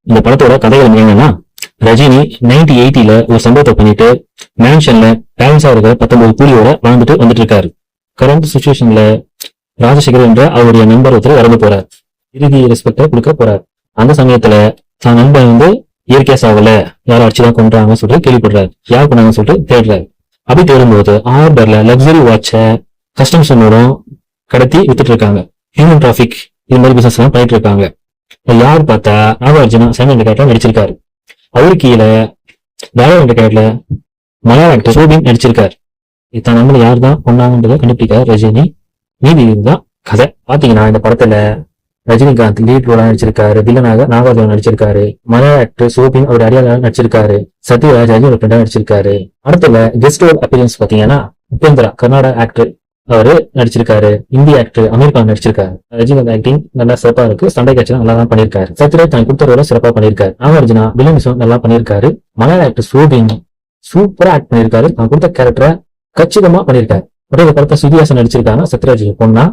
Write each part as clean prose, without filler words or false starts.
இந்த படத்தோட கதைகள் என்னன்னா, ரஜினி 1980ல ஒரு சம்பவத்தை பண்ணிட்டு மேன்ஷன்ல பேலன்ஸா இருக்கிற 19 கூலியோட வந்துட்டு இருக்காரு. கரண்ட் சுச்சுவேஷன்ல ராஜசேகர் என்ற அவருடைய நண்பர் ஒருத்தர் இறந்து போறார். இறுதி ரெஸ்பெக்ட கொடுக்க போறார். அந்த சமயத்துல தான் நண்பன் இயற்கையா சாவல, யாரும் அடிச்சுதான் கொண்டாங்கன்னு சொல்லிட்டு கேள்விப்படுறாரு. யார் பண்ணாங்கன்னு சொல்லிட்டு தேடுறாரு. அப்படி தேடும்போது ஆர்டர்ல லக்ஸரி வாட்ச கஸ்டம்ஸோட கடத்தி வித்துட்டு இருக்காங்க. ஹியூமன் டிராபிக் இது மாதிரி பிசினஸ் எல்லாம் பண்ணிட்டு இருக்காங்க. யாரு பார்த்தா நாகார்ஜுனா சைமன் கேரக்டர் நடிச்சிருக்காரு. அவரு கீழே வேற கேரக்டர்ல மலையாள ஆக்டர் சோபின் நடிச்சிருக்காரு. இத்தனை நம்பர் யார் தான் கொண்டாங்கன்றத கண்டுபிடிக்காரு ரஜினி. மீதி இதுதான் கதை. பாத்தீங்கன்னா இந்த படத்துல ரஜினிகாந்த் லீட் ரோலா நடிச்சிருக்காரு. வில்லனாக நாகார்ஜுனா நடிச்சிருக்காரு. மலையாள ஆக்டர் சோபின் அவர் அடியாள நடிச்சிருக்காரு. சத்யராஜ் ரஜினி ஃப்ரெண்டா நடிச்சிருக்காரு. அடுத்த கெஸ்ட் ரோல் அப்பியரன்ஸ் பாத்தீங்கன்னா உபேந்திரா கர்நாடகா ஆக்டர் அவரு நடிச்சிருக்காரு. இந்திய ஆக்டர் அமீர் கான் நடிச்சிருக்காரு. ரஜினிகாந்த் ஆக்டிங் நல்லா சிறப்பா இருக்கு. சண்டை காட்சி நல்லா தான் பண்ணிருக்காரு. சத்யராஜ் தான் கொடுத்த ரோல சிறப்பா பண்ணிருக்காரு. நாகார்ஜுனா வில்லனிசம் நல்லா பண்ணிருக்காரு. மலையாள ஆக்டர் சோபின் சூப்பரா ஆக்ட் பண்ணிருக்காரு. தான் கொடுத்த கேரக்டரை கச்சிதமா பண்ணிருக்காரு. ஒரே படத்தை சுதியாசன் நடிச்சிருக்காங்க. சத்யராஜ் பொண்ணா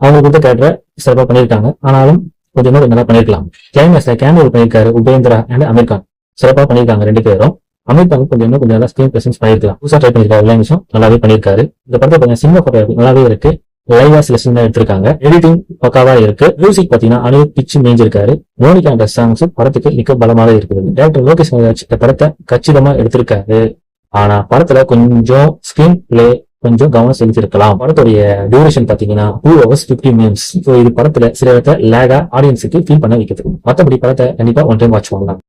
அவங்க கொடுத்த கேரக்டரை சிறப்பா பண்ணிருக்காங்க. ஆனாலும் கொஞ்சம் நல்லா பண்ணிருக்கலாம். கிளைமேக்ஸ்ல கேமியோ பண்ணிருக்காரு உபேந்திரா அண்ட் அமீர் கான் சிறப்பா பண்ணிருக்காங்க. ரெண்டு பேரும் அமீர் கான் கொஞ்சம் நல்லா ஸ்கிரீன் பிரசன்ஸ் பண்ணிருக்கலாம். புதுசா ட்ரை பண்ணிருக்காரு. எல்லா நிமிஷம் நல்லாவே பண்ணிருக்காரு. இந்த படத்தை கொஞ்சம் சினிமா போட்டோ நல்லாவே இருக்கு. லைவா சில சீன் எடுத்திருக்காங்க. எடிட்டிங் பக்காவா இருக்கு. மியூசிக் பாத்தீங்கன்னா அனிருத் பிச்சு மேஞ்சிருக்காரு. மோனிகா அந்த சாங்ஸ் படத்துக்கு மிக பலமாக இருக்குது. டேரக்டர் லோகேஷ் இந்த படத்தை கச்சிதமா எடுத்திருக்காரு. ஆனா படத்துல கொஞ்சம் ஸ்கிரீன் பிளே கொஞ்சம் கவனம் செலுத்திருக்கலாம். படத்துடைய டியூரேஷன் பாத்தீங்கன்னா 2 hours 50 minutes. இது படத்துல சில இடத்துல லேகா ஆடியன்ஸுக்கு ஃபீல் பண்ண வைக்கிறது. மத்தபடி படத்தை கண்டிப்பா ஒன் டைம் வாட்ச் பண்ணலாம்.